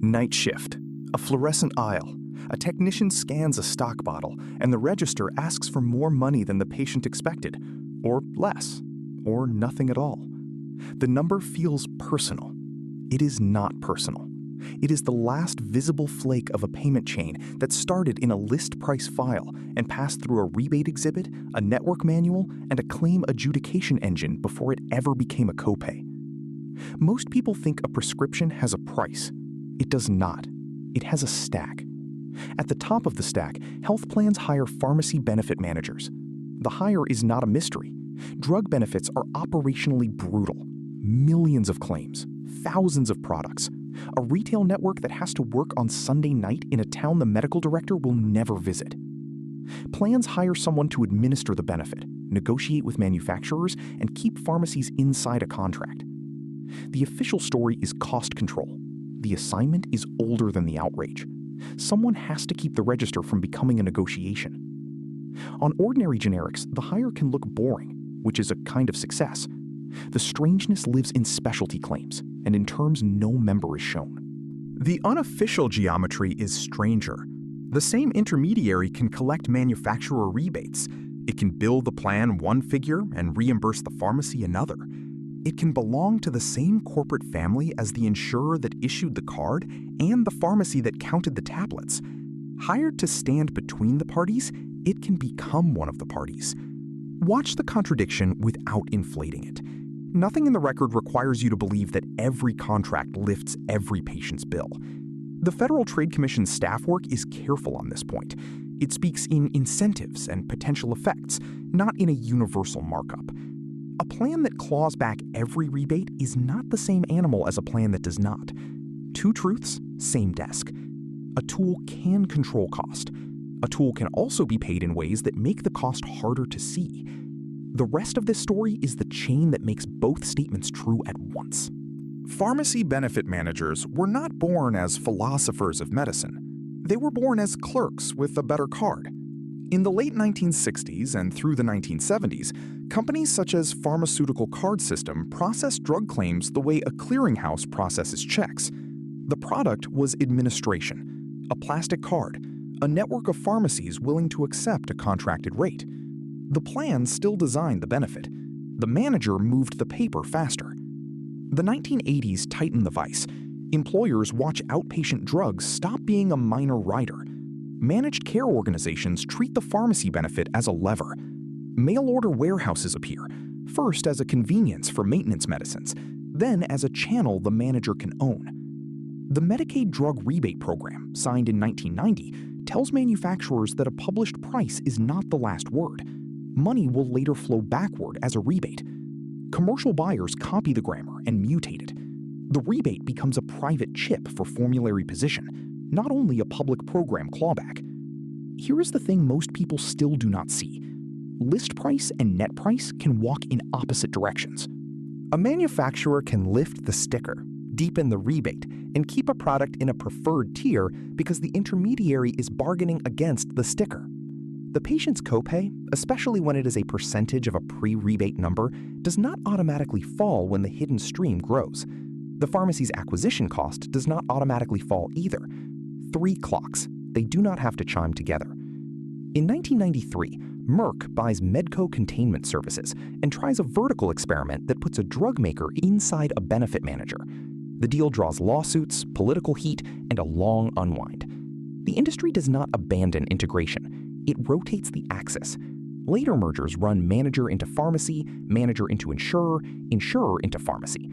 Night shift. A fluorescent aisle. A technician scans a stock bottle, and the register asks for more money than the patient expected, or less, or nothing at all. The number feels personal. It is not personal. It is the last visible flake of a payment chain that started in a list price file and passed through a rebate exhibit, a network manual, and a claim adjudication engine before it ever became a copay. Most people think a prescription has a price. It does not. It has a stack. At the top of the stack, health plans hire pharmacy benefit managers. The hire is not a mystery. Drug benefits are operationally brutal. Millions of claims, thousands of products. A retail network that has to work on Sunday night in a town the medical director will never visit. Plans hire someone to administer the benefit, negotiate with manufacturers, and keep pharmacies inside a contract. The official story is cost control. The assignment is older than the outrage. Someone has to keep the register from becoming a negotiation. On ordinary generics, the hire can look boring, which is a kind of success. The strangeness lives in specialty claims, and in terms no member is shown. The unofficial geometry is stranger. The same intermediary can collect manufacturer rebates. It can bill the plan one figure and reimburse the pharmacy another. It can belong to the same corporate family as the insurer that issued the card and the pharmacy that counted the tablets. Hired to stand between the parties, it can become one of the parties. Watch the contradiction without inflating it. Nothing in the record requires you to believe that every contract lifts every patient's bill. The Federal Trade Commission's staff work is careful on this point. It speaks in incentives and potential effects, not in a universal markup. A plan that claws back every rebate is not the same animal as a plan that does not. Two truths, same desk. A tool can control cost. A tool can also be paid in ways that make the cost harder to see. The rest of this story is the chain that makes both statements true at once. Pharmacy benefit managers were not born as philosophers of medicine. They were born as clerks with a better card. In the late 1960s and through the 1970s, companies such as Pharmaceutical Card System processed drug claims the way a clearinghouse processes checks. The product was administration, a plastic card, a network of pharmacies willing to accept a contracted rate. The plan still designed the benefit. The manager moved the paper faster. The 1980s tightened the vice. Employers watch outpatient drugs stop being a minor rider. Managed care organizations treat the pharmacy benefit as a lever. Mail-order warehouses appear, first as a convenience for maintenance medicines, then as a channel the manager can own. The Medicaid drug rebate program, signed in 1990, tells manufacturers that a published price is not the last word. Money will later flow backward as a rebate. Commercial buyers copy the grammar and mutate it. The rebate becomes a private chip for formulary position, not only a public program clawback. Here is the thing most people still do not see. List price and net price can walk in opposite directions. A manufacturer can lift the sticker, deepen the rebate, and keep a product in a preferred tier because the intermediary is bargaining against the sticker. The patient's copay, especially when it is a percentage of a pre-rebate number, does not automatically fall when the hidden stream grows. The pharmacy's acquisition cost does not automatically fall either. 3 clocks. They do not have to chime together. In 1993, Merck buys Medco Containment Services and tries a vertical experiment that puts a drug maker inside a benefit manager. The deal draws lawsuits, political heat, and a long unwind. The industry does not abandon integration. It rotates the axis. Later mergers run manager into pharmacy, manager into insurer, insurer into pharmacy.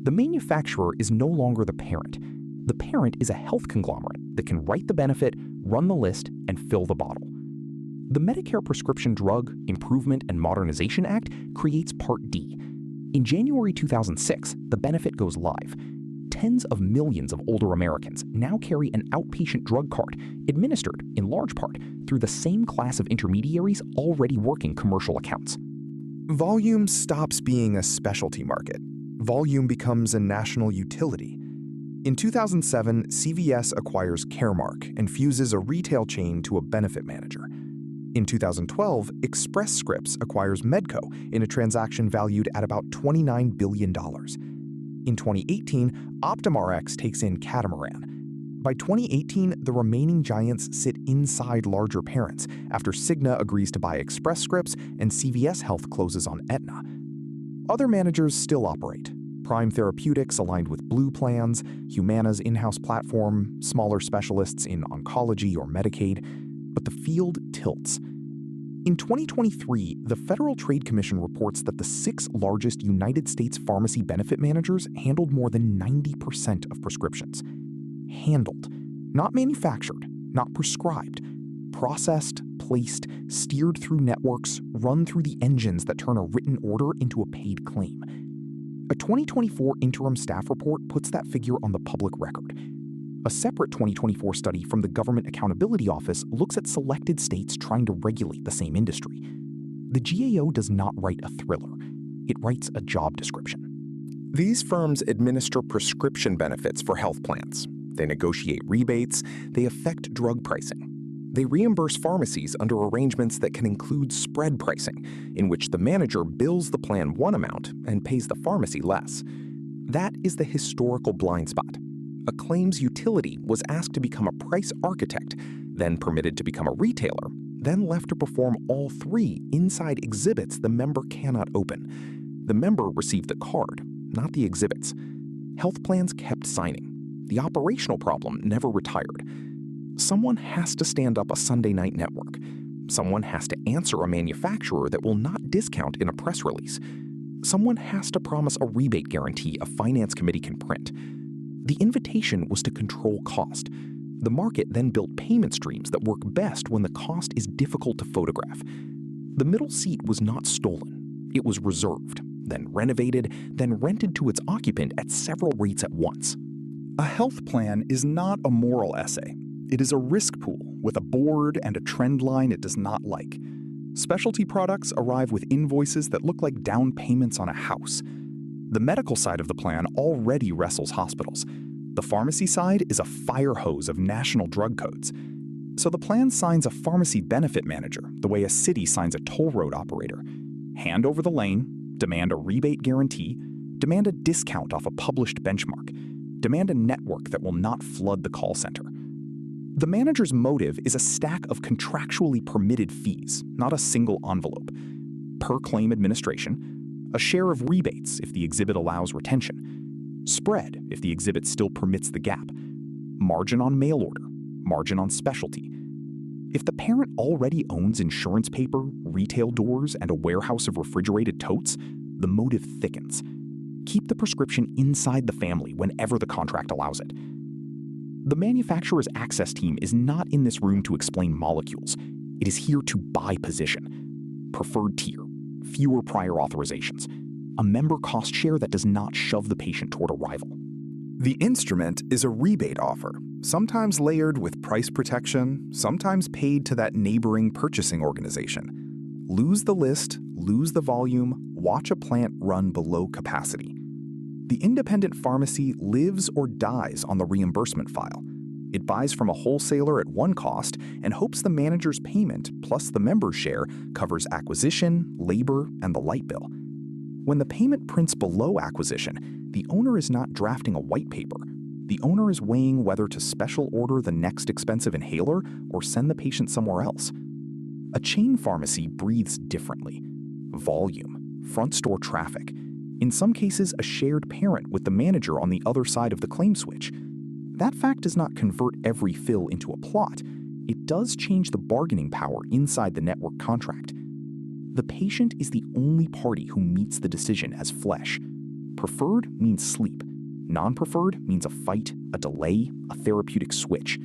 The manufacturer is no longer the parent. The parent is a health conglomerate that can write the benefit, run the list, and fill the bottle. The Medicare Prescription Drug Improvement and Modernization Act creates Part D. In January 2006, the benefit goes live. Tens of millions of older Americans now carry an outpatient drug card, administered, in large part, through the same class of intermediaries already working commercial accounts. Volume stops being a specialty market. Volume becomes a national utility. In 2007, CVS acquires Caremark and fuses a retail chain to a benefit manager. In 2012, Express Scripts acquires Medco in a transaction valued at about $29 billion. In 2018, OptumRx takes in Catamaran. By 2018, the remaining giants sit inside larger parents after Cigna agrees to buy Express Scripts and CVS Health closes on Aetna. Other managers still operate. Prime Therapeutics aligned with Blue Plans, Humana's in-house platform, smaller specialists in oncology or Medicaid, but the field tilts. In 2023, the Federal Trade Commission reports that the 6 largest United States pharmacy benefit managers handled more than 90% of prescriptions. Handled, not manufactured, not prescribed, processed, placed, steered through networks, run through the engines that turn a written order into a paid claim. A 2024 interim staff report puts that figure on the public record. A separate 2024 study from the Government Accountability Office looks at selected states trying to regulate the same industry. The GAO does not write a thriller. It writes a job description. These firms administer prescription benefits for health plans. They negotiate rebates. They affect drug pricing. They reimburse pharmacies under arrangements that can include spread pricing, in which the manager bills the plan one amount and pays the pharmacy less. That is the historical blind spot. A claims utility was asked to become a price architect, then permitted to become a retailer, then left to perform all 3 inside exhibits the member cannot open. The member received the card, not the exhibits. Health plans kept signing. The operational problem never retired. Someone has to stand up a Sunday night network. Someone has to answer a manufacturer that will not discount in a press release. Someone has to promise a rebate guarantee a finance committee can print. The invitation was to control cost. The market then built payment streams that work best when the cost is difficult to photograph. The middle seat was not stolen. It was reserved, then renovated, then rented to its occupant at several rates at once. A health plan is not a moral essay. It is a risk pool with a board and a trend line it does not like. Specialty products arrive with invoices that look like down payments on a house. The medical side of the plan already wrestles hospitals. The pharmacy side is a fire hose of national drug codes. So the plan signs a pharmacy benefit manager the way a city signs a toll road operator. Hand over the lane, demand a rebate guarantee, demand a discount off a published benchmark, demand a network that will not flood the call center. The manager's motive is a stack of contractually permitted fees, not a single envelope. Per claim administration, a share of rebates if the exhibit allows retention, spread if the exhibit still permits the gap, margin on mail order, margin on specialty. If the parent already owns insurance paper, retail doors, and a warehouse of refrigerated totes, the motive thickens. Keep the prescription inside the family whenever the contract allows it. The manufacturer's access team is not in this room to explain molecules. It is here to buy position. Preferred tier, fewer prior authorizations, a member cost share that does not shove the patient toward a rival. The instrument is a rebate offer, sometimes layered with price protection, sometimes paid to that neighboring purchasing organization. Lose the list, lose the volume, watch a plant run below capacity. The independent pharmacy lives or dies on the reimbursement file. It buys from a wholesaler at one cost and hopes the manager's payment plus the member's share covers acquisition, labor, and the light bill. When the payment prints below acquisition, the owner is not drafting a white paper. The owner is weighing whether to special order the next expensive inhaler or send the patient somewhere else. A chain pharmacy breathes differently. Volume, front store traffic, in some cases a shared parent with the manager on the other side of the claim switch. That fact does not convert every fill into a plot. It does change the bargaining power inside the network contract. The patient is the only party who meets the decision as flesh. Preferred means sleep. Non-preferred means a fight, a delay, a therapeutic switch.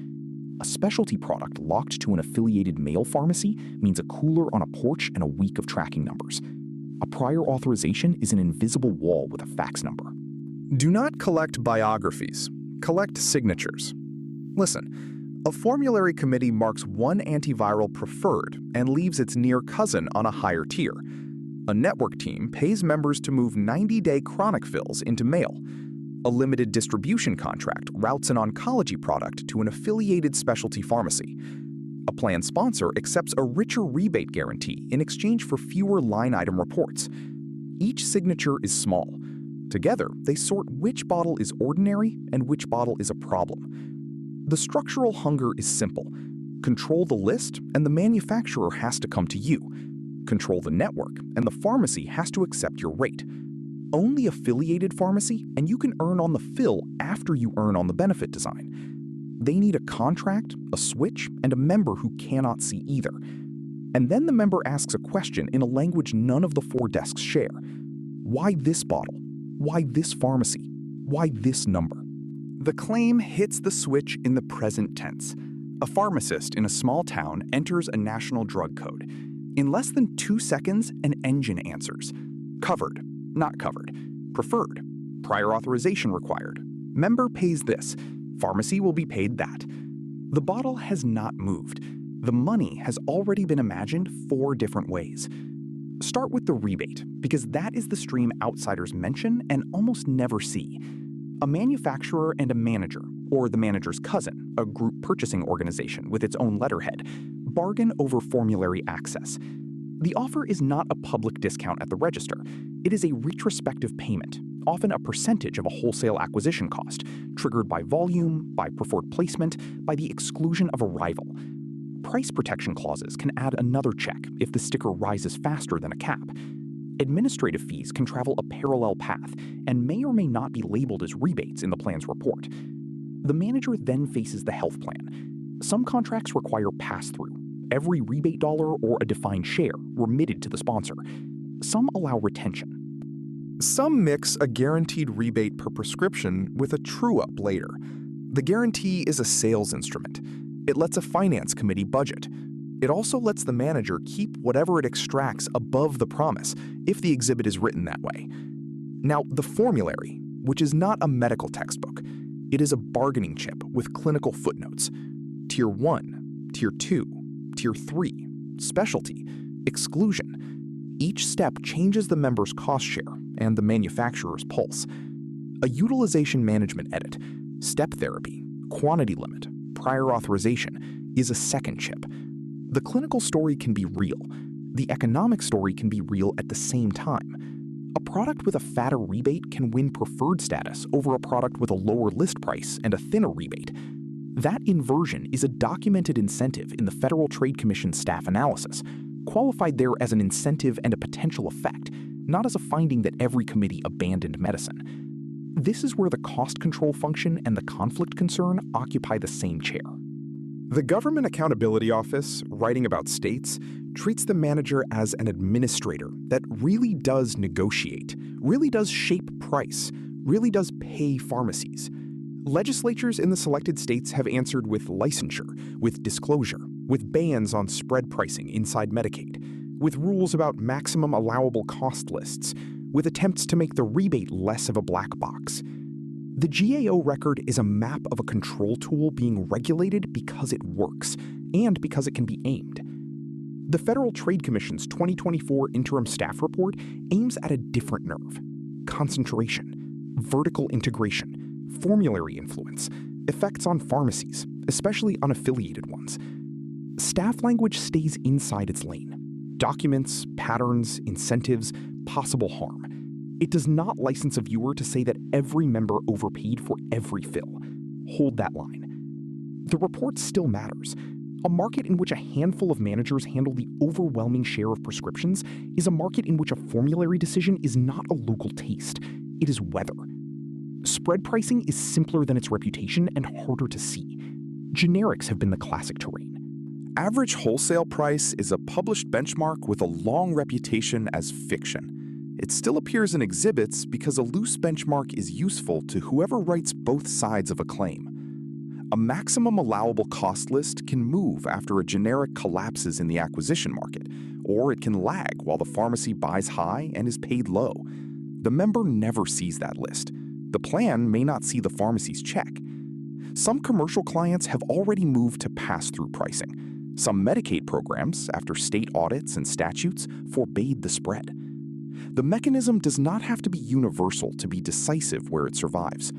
A specialty product locked to an affiliated mail pharmacy means a cooler on a porch and a week of tracking numbers. A prior authorization is an invisible wall with a fax number. Do not collect biographies. Collect signatures. Listen, a formulary committee marks one antiviral preferred and leaves its near cousin on a higher tier. A network team pays members to move 90-day chronic fills into mail. A limited distribution contract routes an oncology product to an affiliated specialty pharmacy. A plan sponsor accepts a richer rebate guarantee in exchange for fewer line item reports. Each signature is small. Together, they sort which bottle is ordinary and which bottle is a problem. The structural hunger is simple. Control the list, and the manufacturer has to come to you. Control the network, and the pharmacy has to accept your rate. Own the affiliated pharmacy, and you can earn on the fill after you earn on the benefit design. They need a contract, a switch, and a member who cannot see either. And then the member asks a question in a language none of the 4 desks share. Why this bottle? Why this pharmacy? Why this number? The claim hits the switch in the present tense. A pharmacist in a small town enters a national drug code. In less than 2 seconds, an engine answers. Covered, not covered. Preferred, prior authorization required. Member pays this. Pharmacy will be paid that. The bottle has not moved. The money has already been imagined 4 different ways. Start with the rebate, because that is the stream outsiders mention and almost never see. A manufacturer and a manager, or the manager's cousin, a group purchasing organization with its own letterhead, bargain over formulary access. The offer is not a public discount at the register. It is a retrospective payment, often a percentage of a wholesale acquisition cost, triggered by volume, by preferred placement, by the exclusion of a rival. Price protection clauses can add another check if the sticker rises faster than a cap. Administrative fees can travel a parallel path and may or may not be labeled as rebates in the plan's report. The manager then faces the health plan. Some contracts require pass-through, every rebate dollar or a defined share remitted to the sponsor. Some allow retention. Some mix a guaranteed rebate per prescription with a true-up later. The guarantee is a sales instrument. It lets a finance committee budget. It also lets the manager keep whatever it extracts above the promise, if the exhibit is written that way. Now, the formulary, which is not a medical textbook, it is a bargaining chip with clinical footnotes. Tier 1, Tier 2, Tier 3, specialty, exclusion. Each step changes the member's cost share and the manufacturer's pulse. A utilization management edit, step therapy, quantity limit, prior authorization is a second chip. The clinical story can be real. The economic story can be real at the same time. A product with a fatter rebate can win preferred status over a product with a lower list price and a thinner rebate. That inversion is a documented incentive in the Federal Trade Commission staff analysis, qualified there as an incentive and a potential effect, not as a finding that every committee abandoned medicine. This is where the cost control function and the conflict concern occupy the same chair. The Government Accountability Office, writing about states, treats the manager as an administrator that really does negotiate, really does shape price, really does pay pharmacies. Legislatures in the selected states have answered with licensure, with disclosure, with bans on spread pricing inside Medicaid, with rules about maximum allowable cost lists, with attempts to make the rebate less of a black box. The GAO record is a map of a control tool being regulated because it works, and because it can be aimed. The Federal Trade Commission's 2024 interim staff report aims at a different nerve: concentration, vertical integration, formulary influence, effects on pharmacies, especially unaffiliated ones. Staff language stays inside its lane: documents, patterns, incentives, possible harm. It does not license a viewer to say that every member overpaid for every fill. Hold that line. The report still matters. A market in which a handful of managers handle the overwhelming share of prescriptions is a market in which a formulary decision is not a local taste. It is weather. Spread pricing is simpler than its reputation and harder to see. Generics have been the classic terrain. Average wholesale price is a published benchmark with a long reputation as fiction. It still appears in exhibits because a loose benchmark is useful to whoever writes both sides of a claim. A maximum allowable cost list can move after a generic collapses in the acquisition market, or it can lag while the pharmacy buys high and is paid low. The member never sees that list. The plan may not see the pharmacy's check. Some commercial clients have already moved to pass-through pricing. Some Medicaid programs, after state audits and statutes, forbade the spread. The mechanism does not have to be universal to be decisive where it survives.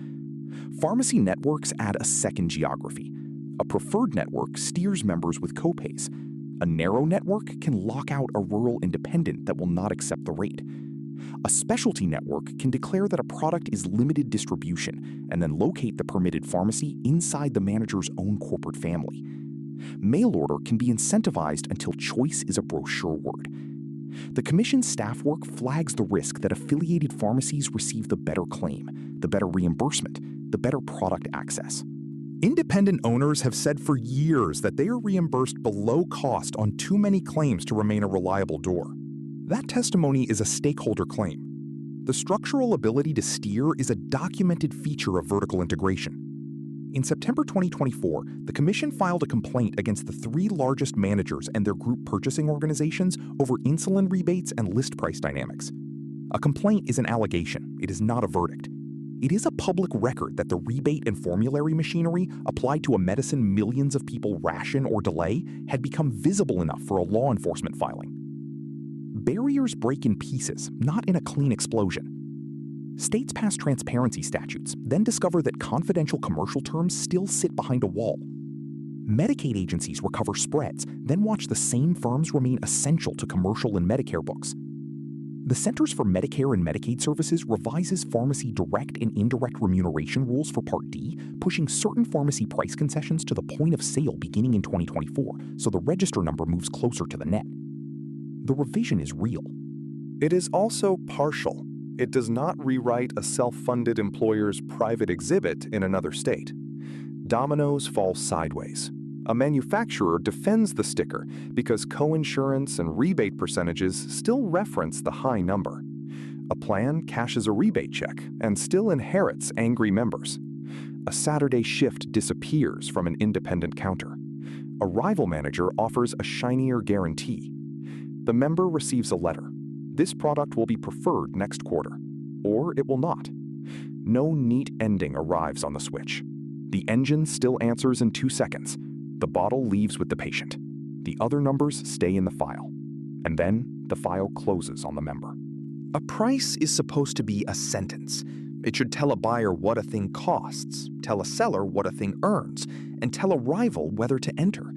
Pharmacy networks add a second geography. A preferred network steers members with copays. A narrow network can lock out a rural independent that will not accept the rate. A specialty network can declare that a product is limited distribution and then locate the permitted pharmacy inside the manager's own corporate family. Mail order can be incentivized until choice is a brochure word. The Commission's staff work flags the risk that affiliated pharmacies receive the better claim, the better reimbursement, the better product access. Independent owners have said for years that they are reimbursed below cost on too many claims to remain a reliable door. That testimony is a stakeholder claim. The structural ability to steer is a documented feature of vertical integration. In September 2024, the Commission filed a complaint against the 3 largest managers and their group purchasing organizations over insulin rebates and list price dynamics. A complaint is an allegation, it is not a verdict. It is a public record that the rebate and formulary machinery applied to a medicine millions of people ration or delay had become visible enough for a law enforcement filing. Barriers break in pieces, not in a clean explosion. States pass transparency statutes, then discover that confidential commercial terms still sit behind a wall. Medicaid agencies recover spreads, then watch the same firms remain essential to commercial and Medicare books. The Centers for Medicare and Medicaid Services revises pharmacy direct and indirect remuneration rules for Part D, pushing certain pharmacy price concessions to the point of sale beginning in 2024, so the register number moves closer to the net. The revision is real. It is also partial. It does not rewrite a self-funded employer's private exhibit in another state. Dominoes fall sideways. A manufacturer defends the sticker because coinsurance and rebate percentages still reference the high number. A plan cashes a rebate check and still inherits angry members. A Saturday shift disappears from an independent counter. A rival manager offers a shinier guarantee. The member receives a letter. This product will be preferred next quarter, or it will not. No neat ending arrives on the switch. The engine still answers in 2 seconds. The bottle leaves with the patient. The other numbers stay in the file. And then the file closes on the member. A price is supposed to be a sentence. It should tell a buyer what a thing costs, tell a seller what a thing earns, and tell a rival whether to enter.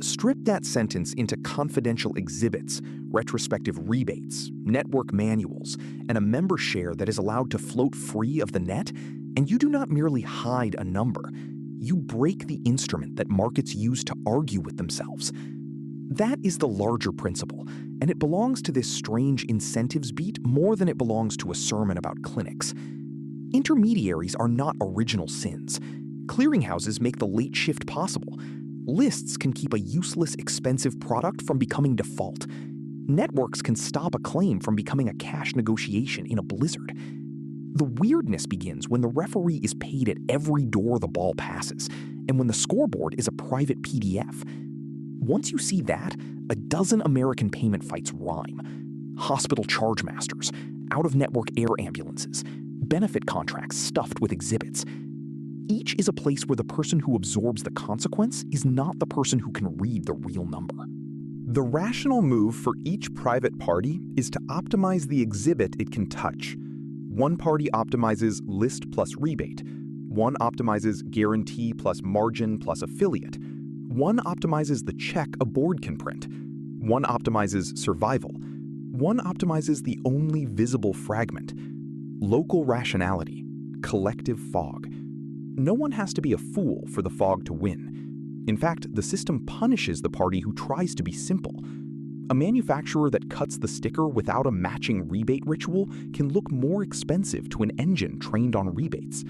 Strip that sentence into confidential exhibits, retrospective rebates, network manuals, and a member share that is allowed to float free of the net, and you do not merely hide a number. You break the instrument that markets use to argue with themselves. That is the larger principle, and it belongs to this strange incentives beat more than it belongs to a sermon about clinics. Intermediaries are not original sins. Clearinghouses make the late shift possible. Lists can keep a useless, expensive product from becoming default. Networks can stop a claim from becoming a cash negotiation in a blizzard. The weirdness begins when the referee is paid at every door the ball passes, and when the scoreboard is a private PDF. Once you see that, a dozen American payment fights rhyme. Hospital charge masters, out-of-network air ambulances, benefit contracts stuffed with exhibits. Each is a place where the person who absorbs the consequence is not the person who can read the real number. The rational move for each private party is to optimize the exhibit it can touch. One party optimizes list plus rebate. One optimizes guarantee plus margin plus affiliate. One optimizes the check a board can print. One optimizes survival. One optimizes the only visible fragment. Local rationality, collective fog. No one has to be a fool for the fog to win. In fact, the system punishes the party who tries to be simple. A manufacturer that cuts the sticker without a matching rebate ritual can look more expensive to an engine trained on rebates.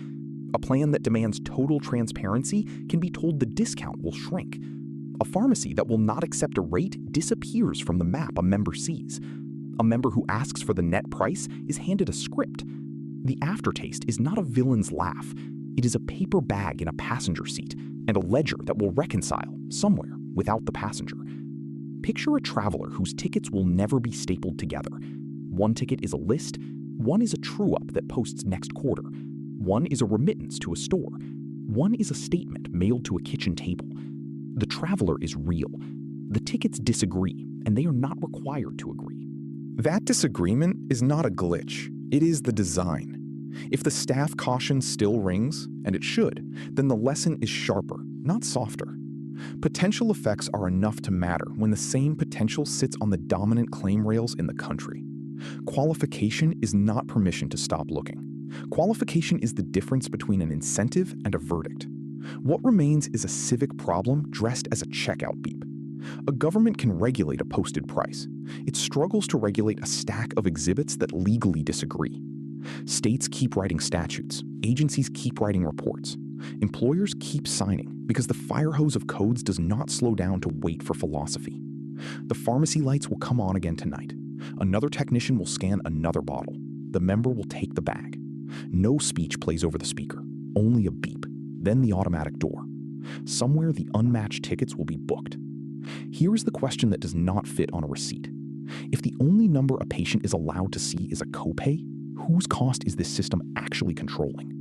A plan that demands total transparency can be told the discount will shrink. A pharmacy that will not accept a rate disappears from the map a member sees. A member who asks for the net price is handed a script. The aftertaste is not a villain's laugh. It is a paper bag in a passenger seat and a ledger that will reconcile somewhere without the passenger. Picture a traveler whose tickets will never be stapled together. One ticket is a list, one is a true-up that posts next quarter, one is a remittance to a store, one is a statement mailed to a kitchen table. The traveler is real. The tickets disagree, and they are not required to agree. That disagreement is not a glitch, it is the design. If the staff caution still rings, and it should, then the lesson is sharper, not softer. Potential effects are enough to matter when the same potential sits on the dominant claim rails in the country. Qualification is not permission to stop looking. Qualification is the difference between an incentive and a verdict. What remains is a civic problem dressed as a checkout beep. A government can regulate a posted price. It struggles to regulate a stack of exhibits that legally disagree. States keep writing statutes. Agencies keep writing reports. Employers keep signing because the fire hose of codes does not slow down to wait for philosophy. The pharmacy lights will come on again tonight. Another technician will scan another bottle. The member will take the bag. No speech plays over the speaker, only a beep, then the automatic door. Somewhere the unmatched tickets will be booked. Here is the question that does not fit on a receipt. If the only number a patient is allowed to see is a copay, whose cost is this system actually controlling?